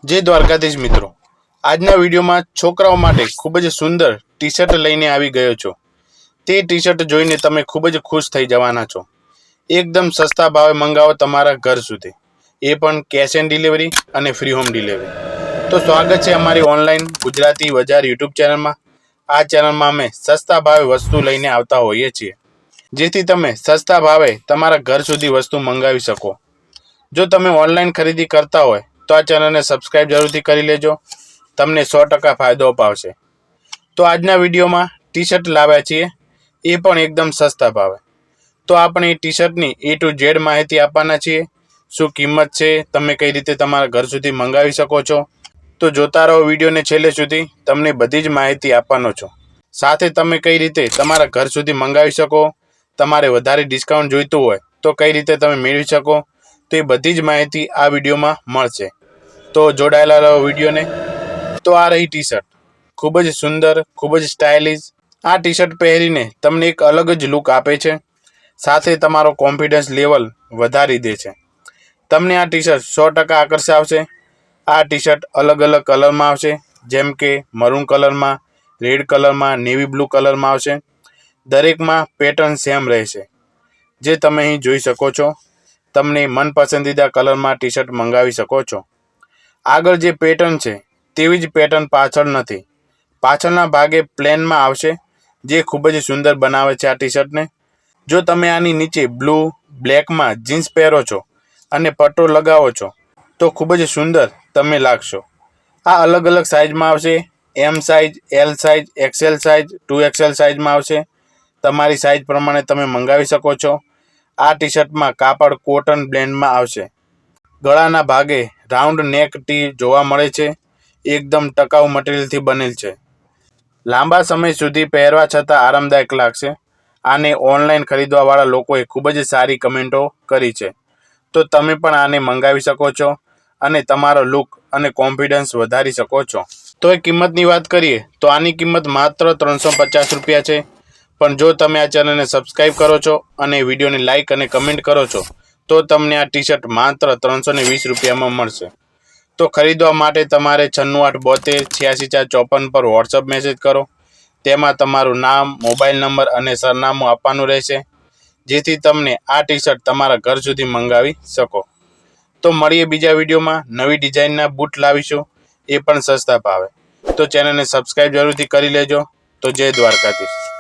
જય દ્વારકાધીશ મિત્રો, આજના વિડીયોમાં છોકરાઓ માટે ખૂબ જ સુંદર ટી શર્ટ લઈને આવી ગયો છો। તે ટી શર્ટ જોઈને તમે ખૂબ જ ખુશ થઈ જવાના છો। એકદમ સસ્તા ભાવે મંગાવો તમારા ઘર સુધી, એ પણ કેશ એન્ડ ડિલિવરી અને ફ્રી હોમ ડિલિવરી। તો સ્વાગત છે અમારી ઓનલાઈન ગુજરાતી બજાર યુટ્યુબ ચેનલમાં। આ ચેનલમાં અમે સસ્તા ભાવે વસ્તુ લઈને આવતા હોઈએ છીએ, જેથી તમે સસ્તા ભાવે તમારા ઘર સુધી વસ્તુ મંગાવી શકો। જો તમે ઓનલાઈન ખરીદી કરતા હોય તો આ ચેનલને સબસ્ક્રાઇબ જરૂરથી કરી લેજો, તમને 100% ફાયદો અપાવશે। તો આજના વિડીયોમાં ટી શર્ટ લાવ્યા છીએ, એ પણ એકદમ સસ્તા ભાવે। તો આપણે ટી શર્ટની A to Z માહિતી આપવાના છીએ। શું કિંમત છે, તમે કઈ રીતે તમારા ઘર સુધી મંગાવી શકો છો। તો જોતા રહો વિડીયોને છેલ્લે સુધી, તમને બધી જ માહિતી આપવાનો છું। સાથે તમે કઈ રીતે તમારા ઘર સુધી મંગાવી શકો, તમારે વધારે ડિસ્કાઉન્ટ જોઈતું હોય તો કઈ રીતે તમે મેળવી શકો, તો એ બધી જ માહિતી આ વિડીયોમાં મળશે। તો જોડાયેલા રહો વિડીયોને। તો આ રહી ટી શર્ટ, ખૂબ જ સુંદર, ખૂબ જ સ્ટાઇલિશ। આ ટી શર્ટ પહેરીને તમને એક અલગ જ લુક આપે છે, સાથે તમારો કોન્ફિડન્સ લેવલ વધારી દે છે। તમને આ ટી શર્ટ 100% આકર્ષાવશે। આ ટી શર્ટ અલગ અલગ કલરમાં આવશે, જેમ કે મરૂન કલરમાં, રેડ કલરમાં, નેવી બ્લુ કલરમાં આવશે। દરેકમાં પેટર્ન સેમ રહેશે, જે તમે અહીં જોઈ શકો છો। તમને મનપસંદીદા કલરમાં ટી શર્ટ મંગાવી શકો છો। આગળ જે પેટર્ન છે તેવી જ પેટર્ન પાછળ નથી, પાછળના ભાગે પ્લેનમાં આવશે, જે ખૂબ જ સુંદર બનાવે છે આ ટી શર્ટને। જો તમે આની નીચે બ્લુ બ્લેકમાં જીન્સ પહેરો છો અને પટ્ટો લગાવો છો તો ખૂબ જ સુંદર તમે લાગશો। આ અલગ અલગ સાઇઝમાં આવશે, M size, L size, XL size, 2XL સાઇઝમાં આવશે। તમારી સાઇઝ પ્રમાણે તમે મંગાવી શકો છો। આ ટી શર્ટમાં કાપડ કોટન બ્લેન્ડમાં આવશે। ગળાના ભાગે રાઉન્ડ નેક ટી જોવા મળે છે, એકદમ ટકાઉ મટીરિયલથી બનેલ છે, લાંબા સમય સુધી પહેરવા છતાં આરામદાયક લાગશે। આને ઓનલાઈન ખરીદવાવાળા લોકોએ ખૂબ જ સારી કમેન્ટો કરી છે, તો તમે પણ આને મંગાવી શકો છો અને તમારો લુક અને કોન્ફિડન્સ વધારી શકો છો। તો એ કિંમતની વાત કરીએ તો આની કિંમત માત્ર 350 રૂપિયા છે, પણ જો તમે આ ચેનલને સબસ્ક્રાઇબ કરો છો અને વિડીયોને લાઇક અને કમેન્ટ કરો છો તો તમને આ ટી શર્ટ માત્ર 320 રૂપિયામાં મળશે। તો ખરીદવા માટે તમારે 9872864454 પર વોટ્સઅપ મેસેજ કરો, તેમાં તમારું નામ, મોબાઈલ નંબર અને સરનામું આપવાનું રહેશે, જેથી તમને આ ટી શર્ટ તમારા ઘર સુધી મંગાવી શકો। તો મળીએ બીજા વિડીયોમાં, નવી ડિઝાઇનના બૂટ લાવીશું, એ પણ સસ્તા ભાવે। તો ચેનલને સબસ્ક્રાઇબ જરૂરથી કરી લેજો। તો જય દ્વારકાધીશ।